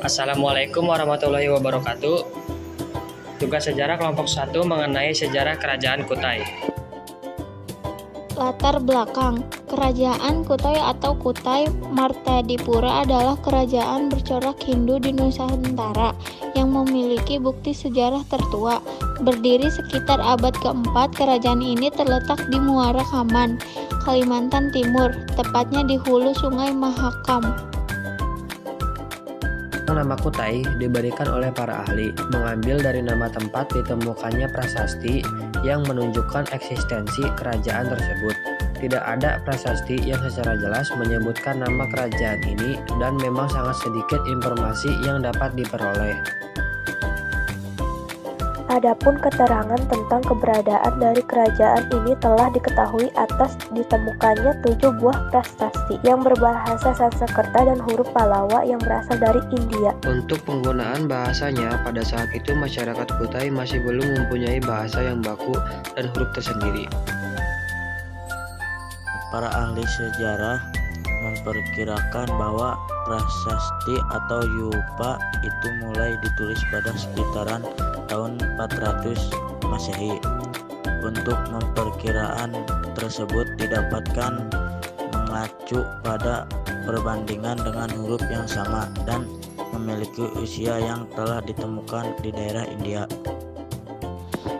Assalamualaikum warahmatullahi wabarakatuh. Tugas sejarah kelompok 1 mengenai sejarah Kerajaan Kutai. Latar belakang Kerajaan Kutai atau Kutai Martadipura adalah kerajaan bercorak Hindu di Nusantara yang memiliki bukti sejarah tertua. Berdiri sekitar abad keempat, kerajaan ini terletak di Muara Kaman, Kalimantan Timur, tepatnya di hulu Sungai Mahakam. Nama Kutai diberikan oleh para ahli, mengambil dari nama tempat ditemukannya prasasti yang menunjukkan eksistensi kerajaan tersebut. Tidak ada prasasti yang secara jelas menyebutkan nama kerajaan ini dan memang sangat sedikit informasi yang dapat diperoleh. Adapun keterangan tentang keberadaan dari kerajaan ini telah diketahui atas ditemukannya 7 buah prasasti yang berbahasa Sanskerta dan huruf Pallawa yang berasal dari India. Untuk penggunaan bahasanya, pada saat itu masyarakat Kutai masih belum mempunyai bahasa yang baku dan huruf tersendiri. Para ahli sejarah memperkirakan bahwa prasasti atau yupa itu mulai ditulis pada sekitaran tahun 400 Masehi. Untuk memperkiraan tersebut didapatkan mengacu pada perbandingan dengan huruf yang sama dan memiliki usia yang telah ditemukan di daerah India.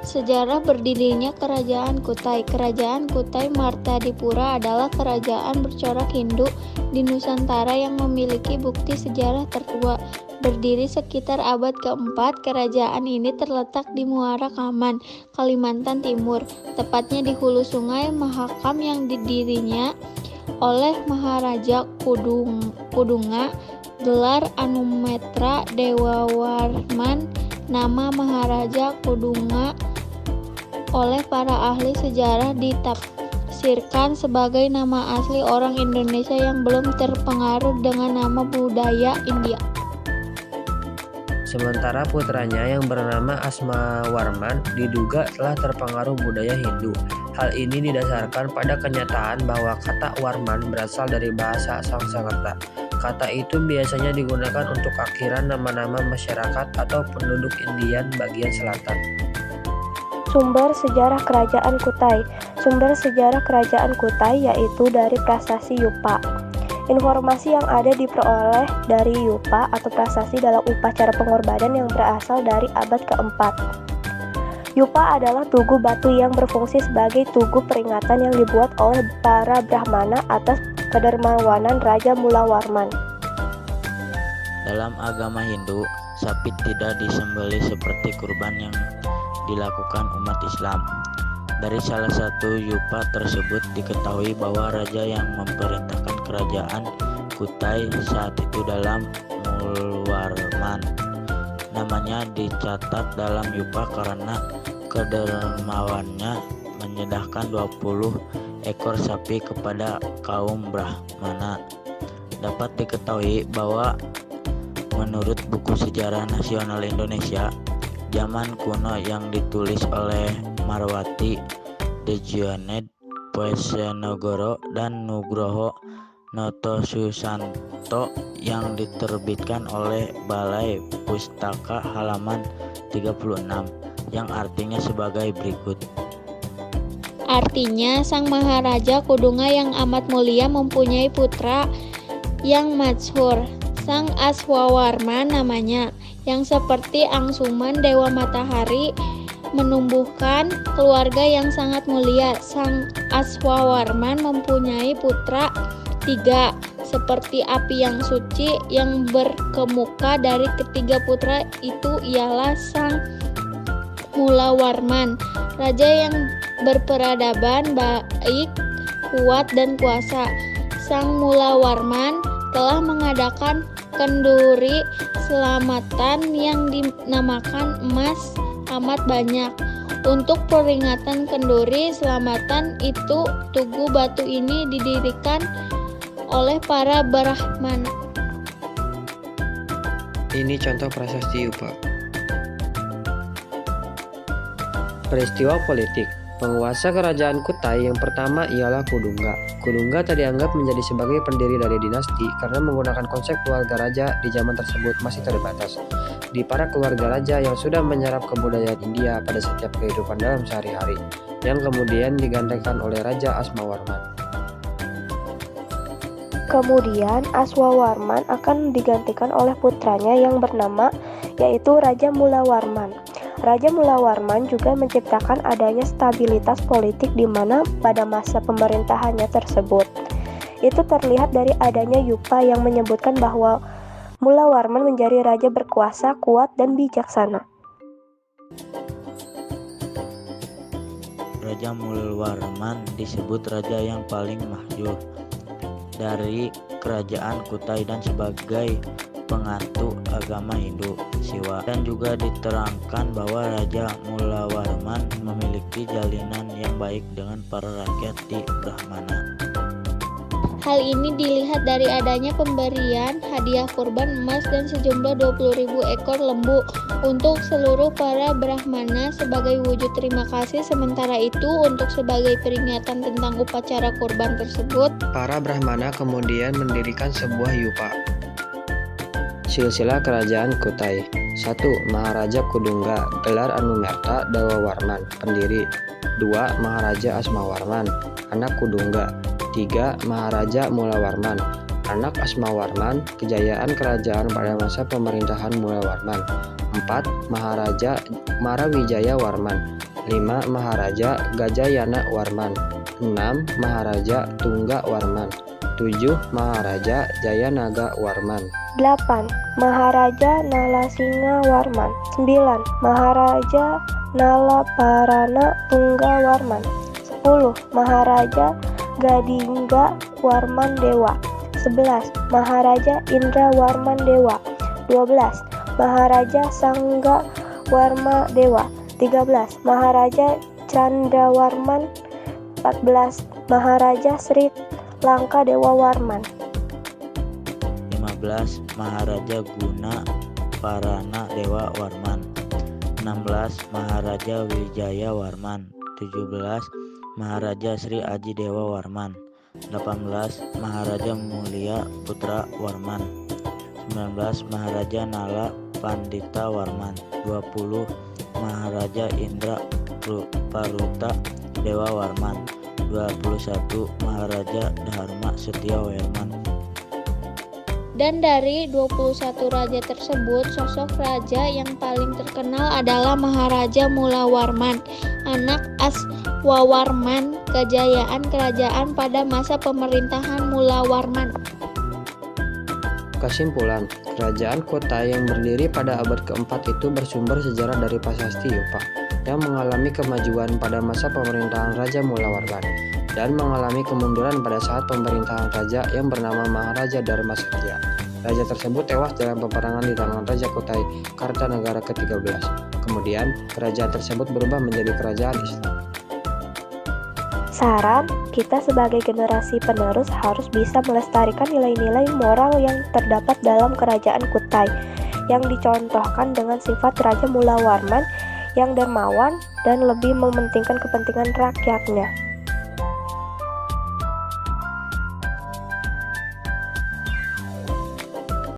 Sejarah berdirinya Kerajaan Kutai. Kerajaan Kutai Martadipura adalah kerajaan bercorak Hindu di Nusantara yang memiliki bukti sejarah tertua. Berdiri sekitar abad keempat, kerajaan ini terletak di Muara Kaman, Kalimantan Timur, tepatnya di hulu Sungai Mahakam yang didirinya oleh Maharaja Kudunga, gelar Anumetra Dewawarman. Nama Maharaja Kudunga oleh para ahli sejarah ditafsirkan sebagai nama asli orang Indonesia yang belum terpengaruh dengan nama budaya India. Sementara putranya yang bernama Asmawarman diduga telah terpengaruh budaya Hindu. Hal ini didasarkan pada kenyataan bahwa kata Warman berasal dari bahasa Sanskerta. Kata itu biasanya digunakan untuk akhiran nama-nama masyarakat atau penduduk Indian bagian selatan. Sumber sejarah Kerajaan Kutai. Sumber sejarah Kerajaan Kutai yaitu dari prasasti Yupa. Informasi yang ada diperoleh dari Yupa atau prasasti dalam upacara pengorbanan yang berasal dari abad keempat. Yupa adalah tugu batu yang berfungsi sebagai tugu peringatan yang dibuat oleh para Brahmana atas kedermawanan Raja Mulawarman. Dalam agama Hindu, sapi tidak disembelih seperti kurban yang dilakukan umat Islam. Dari salah satu yupa tersebut diketahui bahwa raja yang memerintahkan kerajaan Kutai saat itu dalam Mulwarman. Namanya dicatat dalam yupa karena kedermawannya menyedahkan 20 ekor sapi kepada kaum Brahmana. Dapat diketahui bahwa menurut buku sejarah nasional Indonesia zaman kuno yang ditulis oleh Marwati, Dejoaned, Poesenegoro, dan Nugroho Notosusanto yang diterbitkan oleh Balai Pustaka halaman 36 yang artinya sebagai berikut. Artinya, Sang Maharaja Kudunga yang amat mulia mempunyai putra yang masyhur, Sang Aswawarman namanya, yang seperti Angsuman Dewa Matahari menumbuhkan keluarga yang sangat mulia. Sang Aswawarman mempunyai putra 3, seperti api yang suci yang berkemuka. Dari ketiga putra itu ialah Sang Mulawarman, raja yang berperadaban baik, kuat, dan kuasa. Sang Mulawarman telah mengadakan kenduri selamatan yang dinamakan emas amat banyak. Untuk peringatan kenduri selamatan itu, tugu batu ini didirikan oleh para Brahmana. Ini contoh prasasti Yupa. Peristiwa politik. Penguasa kerajaan Kutai yang pertama ialah Kudungga. Kudungga tak dianggap menjadi sebagai pendiri dari dinasti karena menggunakan konsep keluarga raja di zaman tersebut masih terbatas di para keluarga raja yang sudah menyerap kebudayaan India pada setiap kehidupan dalam sehari-hari, yang kemudian digantikan oleh Raja Asmawarman. Kemudian Aswawarman akan digantikan oleh putranya yang bernama yaitu Raja Mulawarman. Raja Mulawarman juga menciptakan adanya stabilitas politik di mana pada masa pemerintahannya tersebut. Itu terlihat dari adanya Yupa yang menyebutkan bahwa Mulawarman menjadi raja berkuasa, kuat, dan bijaksana. Raja Mulawarman disebut raja yang paling mahjur dari kerajaan Kutai dan sebagai penganut agama Hindu Siwa, dan juga diterangkan bahwa Raja Mulawarman memiliki jalinan yang baik dengan para rakyat di Brahmana. Hal ini dilihat dari adanya pemberian hadiah kurban emas dan sejumlah 20.000 ekor lembu untuk seluruh para Brahmana sebagai wujud terima kasih. Sementara itu, untuk sebagai peringatan tentang upacara kurban tersebut, Para Brahmana kemudian mendirikan sebuah yupa. Silsilah Kerajaan Kutai. 1. Maharaja Kudungga, gelar Anumerta Dewa Warman, pendiri. 2. Maharaja Asmawarman, anak Kudungga. 3. Maharaja Mulawarman, anak Asmawarman, kejayaan kerajaan pada masa pemerintahan Mulawarman. 4. Maharaja Marawijaya Warman. 5. Maharaja Gajayana Warman. 6. Maharaja Tungga Warman. 7. Maharaja Jayanaga Warman. 8. Maharaja Nalasinga Warman. 9. Maharaja Nalaparana Tungga Warman. 10. Maharaja Gadingga Warman Dewa. 11. Maharaja Indra Warman Dewa. 12. Maharaja Sangga Warma Dewa. 13. Maharaja Candrawarman. 14. Maharaja Sri Langka Dewa Warman. 15. Maharaja Guna Parana Dewa Warman. 16. Maharaja Wijaya Warman. 17. Maharaja Sri Aji Dewa Warman. 18. Maharaja Mulia Putra Warman. 19. Maharaja Nala Pandita Warman. 20. Maharaja Indra Paruta Dewa Warman. 21. Maharaja Dharma Setia Warman. dan dari 21 raja tersebut, sosok raja yang paling terkenal adalah Maharaja Mulawarman, anak Aswawarman, kejayaan kerajaan pada masa pemerintahan Mulawarman. Kesimpulan, kerajaan Kutai yang berdiri pada abad keempat itu bersumber sejarah dari prasasti Yupa yang mengalami kemajuan pada masa pemerintahan Raja Mulawarman dan mengalami kemunduran pada saat pemerintahan raja yang bernama Maharaja Dharma Setia. Raja tersebut tewas dalam peperangan di tangan Raja Kutai Kartanagara ke-13. Kemudian, kerajaan tersebut berubah menjadi kerajaan Islam. Saran, kita sebagai generasi penerus harus bisa melestarikan nilai-nilai moral yang terdapat dalam kerajaan Kutai yang dicontohkan dengan sifat Raja Mulawarman yang dermawan dan lebih mementingkan kepentingan rakyatnya.